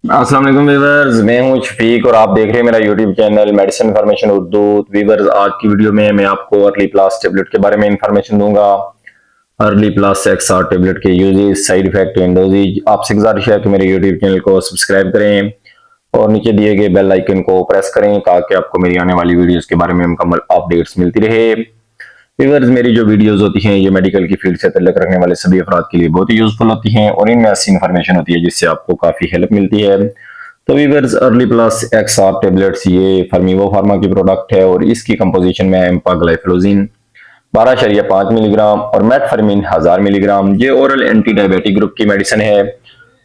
अस्सलाम वालेकुम वीवर्स, मैं हूं शफीक और आप देख रहे हैं मेरा YouTube channel medicine information Urdu. Viewers, आज की वीडियो में मैं आपको अर्ली प्लस टेबलेट के बारे में इंफॉर्मेशन दूंगा। अर्ली प्लस XR टेबलेट के uses, side effect and doses. आपसे गुजारिश है कि मेरे यूट्यूब चैनल को सब्सक्राइब करें और नीचे दिए गए बेल आइकन को प्रेस करें ताकि आपको मेरी आने वाली वीडियोस के बारे में मुकम्मल अपडेट्स मिलती रहे। व्यूअर्स, मेरी जो वीडियोस होती हैं ये मेडिकल की फील्ड से ताल्लुक रखने वाले सभी अफराद के लिए बहुत ही यूजफुल होती हैं और इनमें ऐसी इन्फॉर्मेशन होती है जिससे आपको काफी हेल्प मिलती है। तो viewers, early plus XR tablets ये फर्मीवो फार्मा की प्रोडक्ट है और इसकी कंपोजिशन में एम्पाग्लाइफलोजिन 12.5 मिलीग्राम और मेटफर्मिन 1000 मिलीग्राम। ये ओरल एंटी डायबिटिक ग्रुप की मेडिसिन है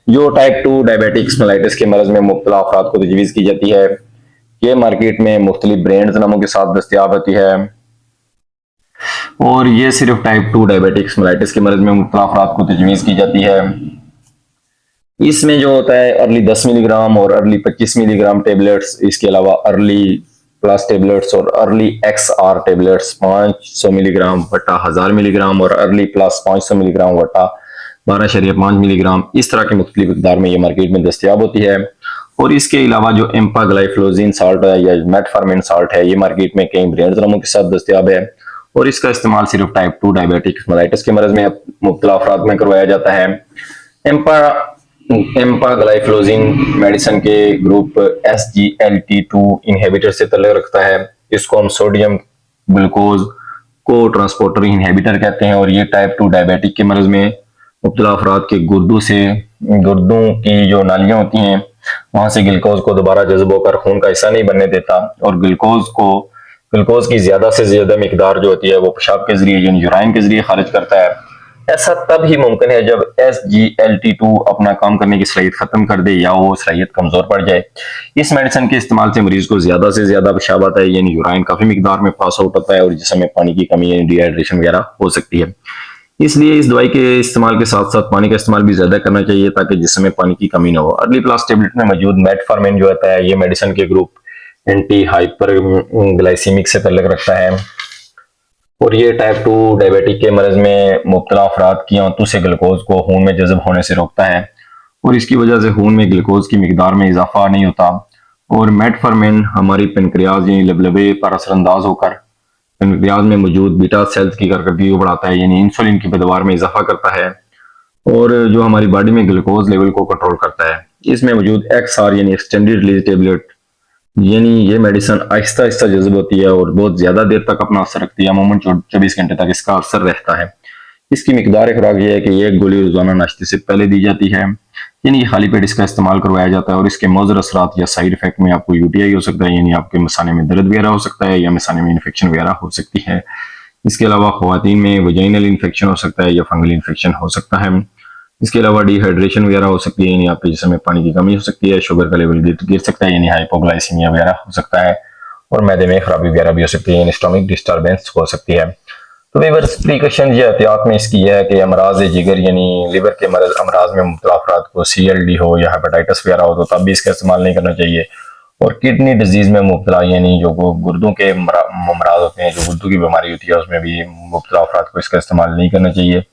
जो टाइप 2 डायबिटिक्स मेलाइटिस के मरज में मुब्तला अफराद को तजवीज़ की जाती है। ये मार्केट में मुख्तलिफ ब्रांड्स नामों के साथ दस्तियाब होती है और ये सिर्फ टाइप 2 डायबिटिक्स मेलाइटिस के मर्ज में मुब्तला अफराद को तजवीज़ की जाती है। इसमें जो होता है अर्ली 10 मिलीग्राम और अर्ली 25 मिलीग्राम टेबलेट्स, इसके अलावा अर्ली प्लस टेबलेट्स और अर्ली XR टेबलेट्स 500 मिलीग्राम बटा 1000 मिलीग्राम और अर्ली प्लस 500 मिलीग्राम बटा 12.5 मिलीग्राम, इस तरह के मुख्तलिफ मकदार में ये मार्केट में दस्तियाब होती है। और इसके अलावा जो एम्पाग्लाइफलोजिन साल्ट है या मेटफॉर्मिन साल्ट है, ये मार्केट में कई ब्रांड्स नामों के साथ दस्तियाब है और इसका इस्तेमाल सिर्फ टाइप 2 डायबिटिक मेलाइटिस के मरज में मुब्तला अफराद में करवाया जाता है। एम्पा एम्पाग्लाइफलोजिन मेडिसिन के ग्रुप SGLT2 इनहिबिटर से ताल्लुक रखता है। इसको हम सोडियम ग्लूकोज को ट्रांसपोर्टर इनहिबिटर कहते हैं और ये टाइप 2 डायबिटिक के मरज में मुब्तला अफराद के गुर्दों की जो नालियां होती हैं वहां से ग्लूकोज को दोबारा जज्ब होकर खून का हिस्सा नहीं बनने देता और ग्लूकोज की ज्यादा से ज्यादा मिकदार जो होती है वो पेशाब के जरिए यानी यूराइन के जरिए खारिज करता है। ऐसा तब ही मुमकिन है जब SGLT2 अपना काम करने की सलाहियत खत्म कर दे या वो सलाहियत कमजोर पड़ जाए। इस मेडिसिन के इस्तेमाल से मरीज को ज्यादा से ज्यादा पेशाब आता है यानी यूराइन काफी मिकदार में पास आउट होता है और जिसमें पानी की कमी यानी डिहाइड्रेशन वगैरह हो सकती है। इसलिए इस दवाई के इस्तेमाल के साथ साथ पानी का इस्तेमाल भी ज्यादा करना चाहिए ताकि जिसमें पानी की कमी ना हो। अर्ली प्लस टेबलेट में मौजूद मेटफॉर्मिन जो होता है ये मेडिसिन के ग्रुप एंटी हाइपर ग्लाइसीमिक से ताल्लुक रखता है और ये टाइप 2 डायबिटिक के मरज में मुब्तला अफराद की आंतों से ग्लूकोज को खून में जज्ब होने से रोकता है और इसकी वजह से खून में ग्लूकोज की मिकदार में इजाफा नहीं होता। और मेटफॉर्मिन हमारी पेनक्रियाज यानी लबलबे पर असरअंदाज होकर पेनक्रियाज में मौजूद बीटा सेल्स की कारकर्दगी को बढ़ाता है यानी इंसुलिन की पैदावार में इजाफा करता है और जो हमारी बॉडी में ग्लूकोज लेवल को कंट्रोल करता है। इसमें मौजूद XR यानी एक्सटेंडेड रिलीज टेबलेट यानी ये मेडिसिन आहिस्ता आहिस्ता जज्ब होती है और बहुत ज्यादा देर तक अपना असर रखती है, अमूमन 24 घंटे तक इसका असर रहता है। इसकी मिकदार खुराक ये है कि एक गोली रोजाना नाश्ते से पहले दी जाती है यानी खाली पेट इसका इस्तेमाल करवाया जाता है और इसके मौजूद असरात या साइड इफेक्ट में आपको UTI हो सकता है यानी आपके मसाने में दर्द वगैरह हो सकता है या मसाने में इन्फेक्शन वगैरह हो सकती है। इसके अलावा खवातीन में वजाइनल इन्फेक्शन हो सकता है या फंगल इन्फेक्शन हो सकता है। इसके अलावा डिहाइड्रेशन वगैरह हो सकती है यानी आपके जिस्म में पानी की कमी हो सकती है, शुगर का लेवल गिर सकता है यानी हाइपोग्लाइसीमिया वगैरह हो सकता है और मैदे में खराबी वगैरह भी हो सकती है यानी स्टोमिक डिस्टर्बेंस हो सकती है। तो वीवर्स, प्रिकॉशन ये एहतियात में इसकी है कि अमराज जिगर यानी लिवर के अमराज में मुब्तला अफराद को CLD हो या हेपेटाइटिस वगैरह हो तो तब भी इसका इस्तेमाल नहीं करना चाहिए। और किडनी डिजीज में मुब्तला यानी जो गुर्दों के अमराज होते हैं, जो गुर्दों की बीमारी होती है उसमें भी मुब्तला अफराद को इसका इस्तेमाल नहीं करना चाहिए।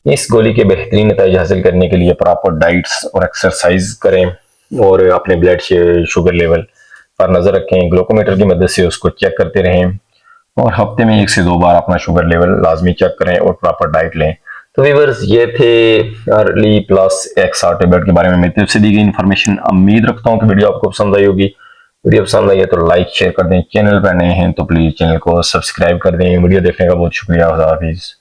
इस गोली के बेहतरीन नतीजे हासिल करने के लिए प्रॉपर डाइट्स और एक्सरसाइज करें और अपने ब्लड शुगर लेवल पर नजर रखें। ग्लूकोमीटर की मदद से उसको चेक करते रहें और हफ्ते में 1 से 2 बार अपना शुगर लेवल लाजमी चेक करें और प्रॉपर डाइट लें। तो व्यूअर्स, ये थे अर्ली प्लस XR टेबलेट के बारे में मेरी तरफ से दी गई इन्फॉर्मेशन। उम्मीद रखता हूँ कि वीडियो आपको पसंद आई होगी। वीडियो पसंद आई है तो लाइक शेयर कर दें, चैनल पर नए हैं तो प्लीज चैनल को सब्सक्राइब कर दें। वीडियो देखने का बहुत शुक्रिया। खुदा हाफिज।